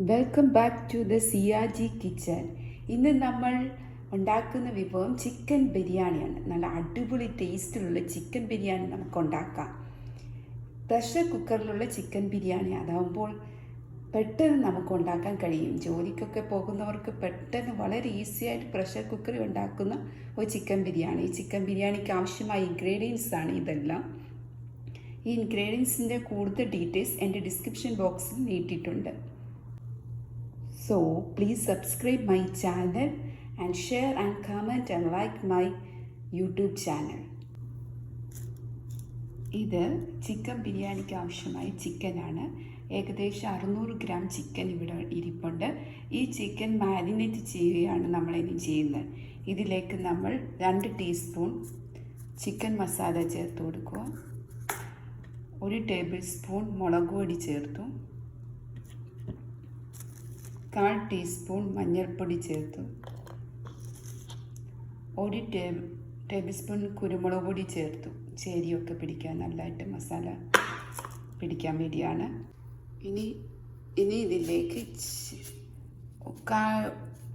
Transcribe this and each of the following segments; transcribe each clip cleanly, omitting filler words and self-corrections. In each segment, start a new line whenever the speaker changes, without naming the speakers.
Welcome back to the Siyaji kitchen. ഇന്ന് നമ്മൾ ഉണ്ടാക്കുന്ന വിഭവം ചിക്കൻ ബിരിയാണിയാണ്. നല്ല അടിപൊളി ടേസ്റ്റിലുള്ള ചിക്കൻ ബിരിയാണി നമുക്ക് ഉണ്ടാക്കാം. പ്രഷർ കുക്കറിലുള്ള ചിക്കൻ ബിരിയാണി അതാകുമ്പോൾ പെട്ടെന്ന് നമുക്ക് ഉണ്ടാക്കാൻ കഴിയും. ജോലിക്കൊക്കെ പോകുന്നവർക്ക് പെട്ടെന്ന് വളരെ ഈസിയായിട്ട് പ്രഷർ കുക്കറിൽ ഉണ്ടാക്കുന്ന ഒരു ചിക്കൻ ബിരിയാണി. ഈ ചിക്കൻ ബിരിയാണിക്ക് ആവശ്യമായ ഇൻഗ്രീഡിയൻസ് ആണ് ഇതെല്ലാം. ഈ ഇൻഗ്രീഡിയൻസിൻ്റെ കൂടുതൽ ഡീറ്റെയിൽസ് എൻ്റെ ഡിസ്ക്രിപ്ഷൻ ബോക്സിൽ നീട്ടിയിട്ടുണ്ട്. So please subscribe my channel and share and comment and like my YouTube channel. ഇത് ചിക്കൻ ബിരിയാണിക്ക് ആവശ്യമായ ചിക്കനാണ്. ഏകദേശം 600 ഗ്രാം ചിക്കൻ ഇവിടെ ഇരിപ്പുണ്ട്. ഈ ചിക്കൻ മാരിനേറ്റ് ചെയ്യുകയാണ് നമ്മളിനി ചെയ്യുന്നത്. ഇതിലേക്ക് നമ്മൾ 2 ടീസ്പൂൺ ചിക്കൻ മസാല ചേർത്ത് കൊടുക്കുക. 1 ടേബിൾ സ്പൂൺ മുളക് പൊടി ചേർത്തു. 1/4 ടീസ്പൂൺ മഞ്ഞൾപ്പൊടി ചേർത്തു. 1 ടേബിൾ സ്പൂൺ കുരുമുളക് പൊടി ചേർത്തു. ചേരിയൊക്കെ പിടിക്കാൻ നല്ലതായിട്ട് മസാല പിടിക്കാൻ വേണ്ടിയാണ്. ഇനി ഇതിലേക്ക് 1/4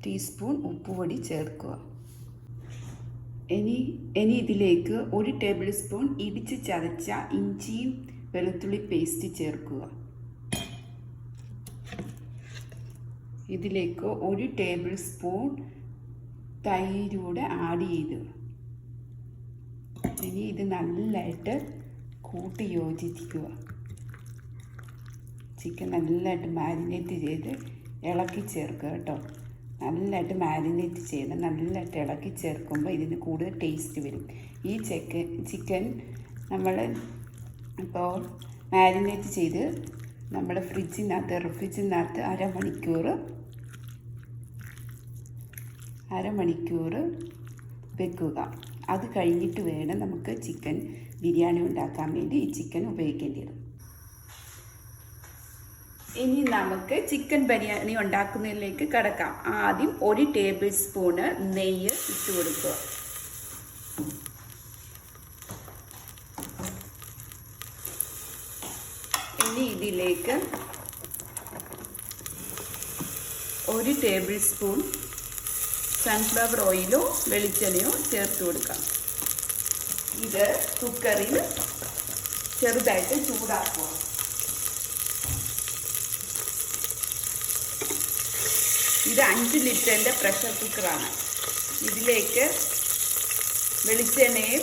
ടീസ്പൂൺ ഉപ്പുപൊടി ചേർക്കുക. ഇനി ഇതിലേക്ക് 1 ടേബിൾ സ്പൂൺ ഇടിച്ച് ചതച്ച ഇഞ്ചിയും വെളുത്തുള്ളി പേസ്റ്റ് ചേർക്കുക. ഇതിലേക്ക് 1 ടേബിൾ സ്പൂൺ തൈരൂടെ ആഡ് ചെയ്തു. ഇനി ഇത് നല്ലതായിട്ട് കൂട്ടി യോജിപ്പിക്കുക. ചിക്കൻ നല്ലതായിട്ട് മാരിനേറ്റ് ചെയ്ത് ഇളക്കി ചേർക്കുക കേട്ടോ. നല്ലതായിട്ട് മാരിനേറ്റ് ചെയ്ത് നല്ലതായിട്ട് ഇളക്കി ചേർക്കുമ്പോൾ ഇതിന് കൂടുതൽ ടേസ്റ്റ് വരും. ഈ ചിക്കൻ നമ്മൾ ഇപ്പോൾ മാരിനേറ്റ് ചെയ്ത് നമ്മുടെ റെഫ്രിജിനകത്ത് അരമണിക്കൂർ വെക്കുക. അത് കഴിഞ്ഞിട്ട് വേണം നമുക്ക് ചിക്കൻ ബിരിയാണി ഉണ്ടാക്കാൻ വേണ്ടി ഈ ചിക്കൻ ഉപയോഗിക്കേണ്ടത്. ഇനി നമുക്ക് ചിക്കൻ ബിരിയാണി ഉണ്ടാക്കുന്നതിലേക്ക് കടക്കാം. ആദ്യം 1 ടേബിൾ സ്പൂണ് നെയ്യ് ഇട്ട് കൊടുക്കുക. ഇനി ഇതിലേക്ക് 1 ടേബിൾ സ്പൂൺ സൺഫ്ലവർ ഓയിലോ വെളിച്ചെണ്ണയോ ചേർത്ത് കൊടുക്കാം. ഇത് കുക്കറിൽ ചെറുതായിട്ട് ചൂടാക്കുക. ഇത് 5 ലിറ്ററിൻ്റെ പ്രഷർ കുക്കറാണ്. ഇതിലേക്ക് വെളിച്ചെണ്ണയും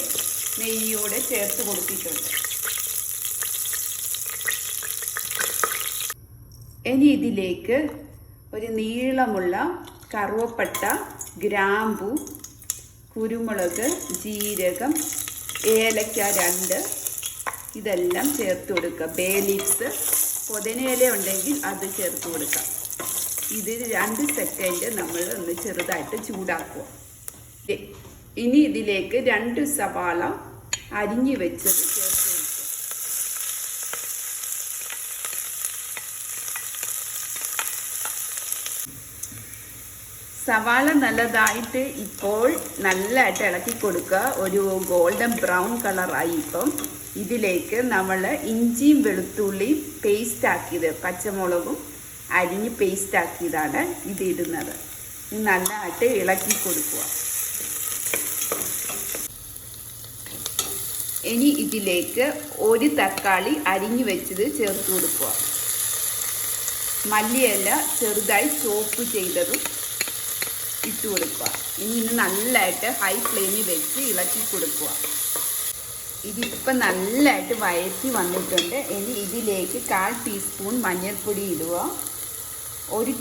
നെയ്യോടെ ചേർത്ത് കൊടുത്തിട്ടുണ്ട്. ഇനി ഇതിലേക്ക് ഒരു നീളമുള്ള കറുവപ്പട്ട, ഗ്രാമ്പു, കുരുമുളക്, ജീരകം, ഏലക്ക 2 ഇതെല്ലാം ചേർത്ത് കൊടുക്കുക. ബേ ലീവ്സ്, പുതിനയില ഉണ്ടെങ്കിൽ അത് ചേർത്ത് കൊടുക്കാം. ഇത് 2 സെക്കൻഡ് നമ്മൾ ഒന്ന് ചെറുതായിട്ട് ചൂടാക്കുക. ഇനി ഇതിലേക്ക് 2 സവാള അരിഞ്ഞു വെച്ചത് ചേർത്ത് കൊടുക്കുക. സവാള നല്ലതായിട്ട് ഇപ്പോൾ നല്ലതായിട്ട് ഇളക്കി കൊടുക്കുക. ഒരു ഗോൾഡൻ ബ്രൗൺ കളറായി. ഇപ്പം ഇതിലേക്ക് നമ്മൾ ഇഞ്ചിയും വെളുത്തുള്ളിയും പേസ്റ്റ് ആക്കിയത്, പച്ചമുളകും അരിഞ്ഞ് പേസ്റ്റ് ആക്കിയതാണ് ഇത് ഇടുന്നത്. നല്ലതായിട്ട് ഇളക്കി കൊടുക്കുക. ഇനി ഇതിലേക്ക് 1 തക്കാളി അരിഞ്ഞു വെച്ചത് ചേർത്ത് കൊടുക്കുക. മല്ലിയില ചെറുതായി ചോപ്പ് ചെയ്തതും ഇട്ട് കൊടുക്കുക. ഇനി ഇത് നല്ലതായിട്ട് ഹൈ ഫ്ലെയിമിൽ വെച്ച് ഇളക്കി കൊടുക്കുക. ഇതിപ്പോൾ നല്ലതായിട്ട് വഴറ്റി വന്നിട്ടുണ്ട്. ഇനി ഇതിലേക്ക് 1/4 ടീസ്പൂൺ മഞ്ഞൾപ്പൊടി ഇടുക. 1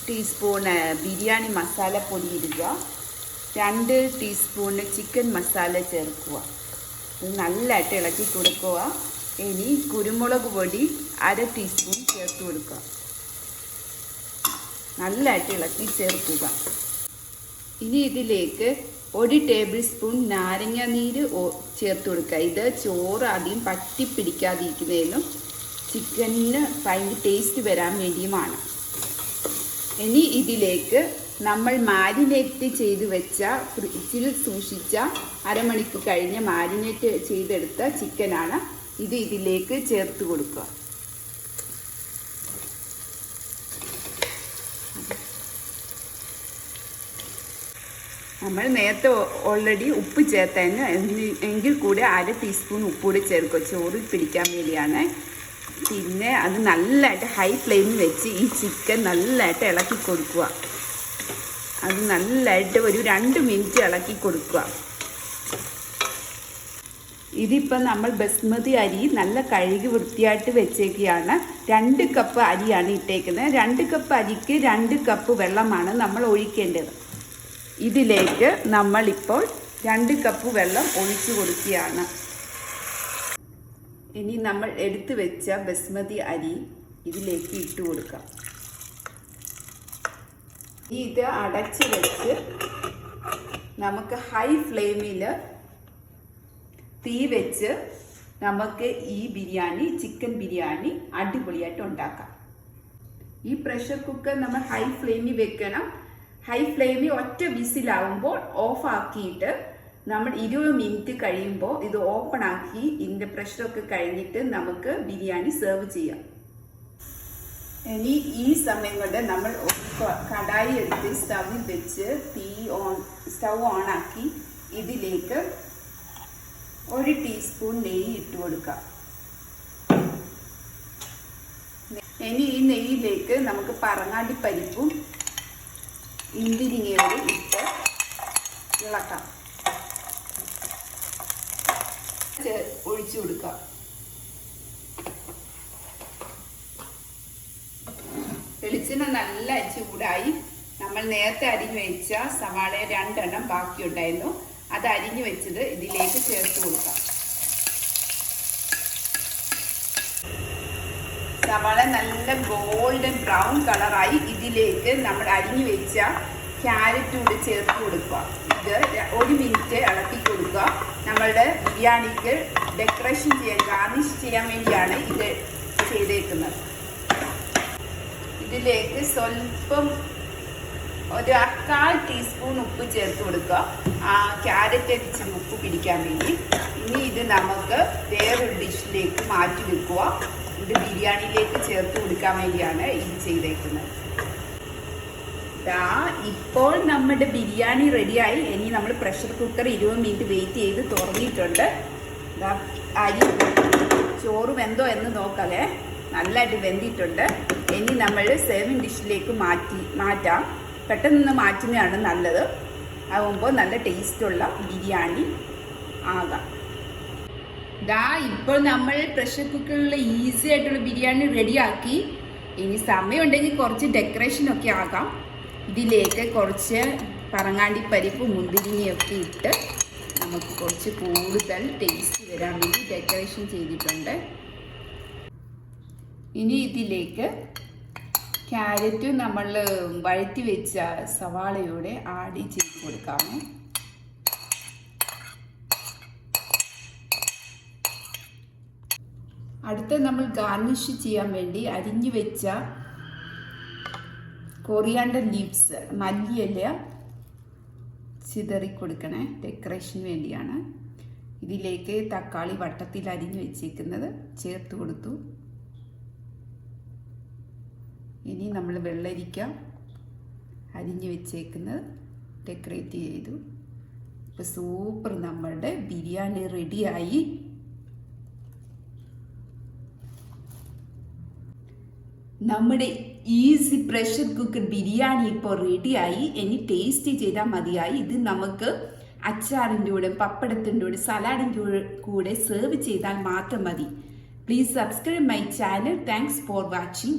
ടീസ്പൂൺ ബിരിയാണി മസാലപ്പൊടി ഇടുക. 2 ടീസ്പൂൺ ചിക്കൻ മസാല ചേർക്കുക. ഇത് നല്ലതായിട്ട് ഇളക്കി കൊടുക്കുക. ഇനി കുരുമുളക് പൊടി 1/2 ടീസ്പൂൺ ചേർത്ത് കൊടുക്കുക. നല്ലതായിട്ട് ഇളക്കി ചേർക്കുക. ഇനി ഇതിലേക്ക് 1 ടേബിൾ സ്പൂൺ നാരങ്ങ നീര് ചേർത്ത് കൊടുക്കുക. ഇത് ചോറ് ആദ്യം പറ്റിപ്പിടിക്കാതിരിക്കുന്നതിനും ചിക്കനിന് ഭയങ്കര ടേസ്റ്റ് വരാൻ വേണ്ടിയുമാണ്. ഇനി ഇതിലേക്ക് നമ്മൾ മാരിനേറ്റ് ചെയ്ത് വെച്ച ഫ്രിഡ്ജിൽ സൂക്ഷിച്ച അരമണിക്കൂർ കഴിഞ്ഞ് മാരിനേറ്റ് ചെയ്തെടുത്ത ചിക്കനാണ്. ഇതിലേക്ക് ചേർത്ത് കൊടുക്കുക. നമ്മൾ നേരത്തെ ഓൾറെഡി ഉപ്പ് ചേർത്തതിന് എങ്കിൽ കൂടി 1/2 ടീസ്പൂൺ ഉപ്പ് കൂടി ചേർക്കുക, ചോറിൽ പിടിക്കാൻ വേണ്ടിയാണ്. പിന്നെ അത് നല്ലതായിട്ട് ഹൈ ഫ്ലെയിമിൽ വെച്ച് ഈ ചിക്കൻ നല്ലതായിട്ട് ഇളക്കി കൊടുക്കുക. അത് നല്ലതായിട്ട് ഒരു 2 മിനിറ്റ് ഇളക്കി കൊടുക്കുക. ഇതിപ്പോൾ നമ്മൾ ബസ്മതി അരി നല്ല കഴുകി വൃത്തിയായിട്ട് വെച്ചേക്കുകയാണ്. 2 കപ്പ് അരിയാണ് ഇട്ടേക്കുന്നത്. 2 കപ്പ് അരിക്ക് 2 കപ്പ് വെള്ളമാണ് നമ്മൾ ഒഴിക്കേണ്ടത്. ഇതിലേക്ക് നമ്മളിപ്പോൾ 2 കപ്പ് വെള്ളം ഒഴിച്ചു കൊടുക്കുകയാണ്. ഇനി നമ്മൾ എടുത്തു വെച്ച ബസ്മതി അരി ഇതിലേക്ക് ഇട്ട് കൊടുക്കാം. ഇത് അടച്ച് വെച്ച് നമുക്ക് ഹൈ ഫ്ലെയിമിൽ തീ വെച്ച് നമുക്ക് ഈ ബിരിയാണി, ചിക്കൻ ബിരിയാണി അടിപൊളിയായിട്ട് ഉണ്ടാക്കാം. ഈ പ്രഷർ കുക്കർ നമ്മൾ ഹൈ ഫ്ലെയിമിൽ വെക്കണം. ഹൈ ഫ്ലെയിമിൽ ഒറ്റ വിസിലാവുമ്പോൾ ഓഫ് ആക്കിയിട്ട് നമ്മൾ 20 മിനിറ്റ് കഴിയുമ്പോൾ ഇത് ഓപ്പൺ ആക്കി ഇതിൻ്റെ പ്രഷറൊക്കെ കഴിഞ്ഞിട്ട് നമുക്ക് ബിരിയാണി സെർവ് ചെയ്യാം. ഇനി ഈ സമയം കൊണ്ട് നമ്മൾ കടായി എടുത്ത് സ്റ്റവിൽ വെച്ച് സ്റ്റവ് ഓൺ ആക്കി ഇതിലേക്ക് 1 ടീസ്പൂൺ നെയ്യ് ഇട്ട് കൊടുക്കാം. ഇനി ഈ നെയ്യിലേക്ക് നമുക്ക് പറങ്ങാണ്ടി പരിപ്പും മുന്തിരിങ്ങയോട് ഇട്ട് ഇളക്കാം. ഒഴിച്ചു കൊടുക്കാം. വെളിച്ചെണ്ണ നല്ല ചൂടായി. നമ്മൾ നേരത്തെ അരിഞ്ഞു വെച്ച സവാള 2 എണ്ണം ബാക്കിയുണ്ടായിരുന്നു. അത് അരിഞ്ഞു വെച്ചത് ഇതിലേക്ക് ചേർത്ത് കൊടുക്കാം. സവാള നല്ല ഗോൾഡൻ ബ്രൗൺ കളറായി. ഇതിലേക്ക് നമ്മൾ അരിഞ്ഞു വെച്ച ക്യാരറ്റ് കൂടി ചേർത്ത് കൊടുക്കുക. ഇത് 1 മിനിറ്റ് ഇളക്കി കൊടുക്കുക. നമ്മളുടെ ബിരിയാണിക്ക് ഡെക്കറേഷൻ ചെയ്യാൻ, ഗാർണിഷ് ചെയ്യാൻ വേണ്ടിയാണ് ഇത് ചെയ്തേക്കുന്നത്. ഇതിലേക്ക് സ്വല്പം ഒരു 1/4 ടീസ്പൂൺ ഉപ്പ് ചേർത്ത് കൊടുക്കുക. ക്യാരറ്റ് ഇച്ചിരി ഉപ്പ് പിടിക്കാൻ വേണ്ടി. ഇനി ഇത് നമുക്ക് വേറൊരു ഡിഷിലേക്ക് മാറ്റി വെക്കുക. ഇത് ബിരിയാണിയിലേക്ക് ചേർത്ത് കൊടുക്കാൻ വേണ്ടിയാണ് ഇത് ചെയ്തേക്കുന്നത്. ഇപ്പോൾ നമ്മുടെ ബിരിയാണി റെഡിയായി. ഇനി നമ്മൾ പ്രഷർ കുക്കർ 20 മിനിറ്റ് വെയിറ്റ് ചെയ്ത് തുറന്നിട്ടുണ്ട്. അരി ചോറ് വെന്തോ എന്ന് നോക്കാതെ നല്ലതായിട്ട് വെന്തിട്ടുണ്ട്. ഇനി നമ്മൾ സെർവിങ് ഡിഷിലേക്ക് മാറ്റാം. പെട്ടെന്ന് മാറ്റുന്നതാണ് നല്ലത്. ആകുമ്പോൾ നല്ല ടേസ്റ്റുള്ള ബിരിയാണി ആകാം. ഇപ്പോൾ നമ്മൾ പ്രഷർ കുക്കറിൽ ഈസി ആയിട്ടുള്ള ബിരിയാണി റെഡിയാക്കി. ഇനി സമയമുണ്ടെങ്കിൽ കുറച്ച് ഡെക്കറേഷനൊക്കെ ആകാം. ഇതിലേക്ക് കുറച്ച് പറങ്ങാണ്ടി പരിപ്പ്, മുന്തിരിങ്ങയൊക്കെ ഇട്ട് നമുക്ക് കുറച്ച് കൂടുതൽ ടേസ്റ്റ് വരാൻ വേണ്ടി ഡെക്കറേഷൻ ചെയ്തിട്ടുണ്ട്. ഇനി ഇതിലേക്ക് ക്യാരറ്റ് നമ്മൾ വഴറ്റി വെച്ച സവാളയോടെ ആഡ് ചെയ്ത് കൊടുക്കാമേ. അടുത്ത നമ്മൾ ഗാർണിഷ് ചെയ്യാൻ വേണ്ടി അരിഞ്ഞു വെച്ച കൊറിയാണ്ടർ ലീവ്സ്, മല്ലിയില ചിതറി കൊടുക്കണേ, ഡെക്കറേഷന് വേണ്ടിയാണ്. ഇതിലേക്ക് തക്കാളി വട്ടത്തിൽ അരിഞ്ഞു വെച്ചേക്കുന്നത് ചേർത്ത് കൊടുത്തു. ഇനി നമ്മൾ വെള്ളരിക്ക അരിഞ്ഞു വെച്ചേക്കുന്നത് ഡെക്കറേറ്റ് ചെയ്തു. ഇപ്പോൾ സൂപ്പർ നമ്മളുടെ ബിരിയാണി റെഡിയായി. നമ്മുടെ ഈസി പ്രഷർ കുക്കർ ബിരിയാണി ഇപ്പോൾ റെഡിയായി. ഇനി ടേസ്റ്റ് ചെയ്താൽ മതിയായി. ഇത് നമുക്ക് അച്ചാറിൻ്റെ കൂടെ, പപ്പടത്തിൻ്റെ കൂടെ, സലാഡിൻ്റെ കൂടെ സെർവ് ചെയ്താൽ മാത്രം മതി. Please subscribe my channel. Thanks for watching.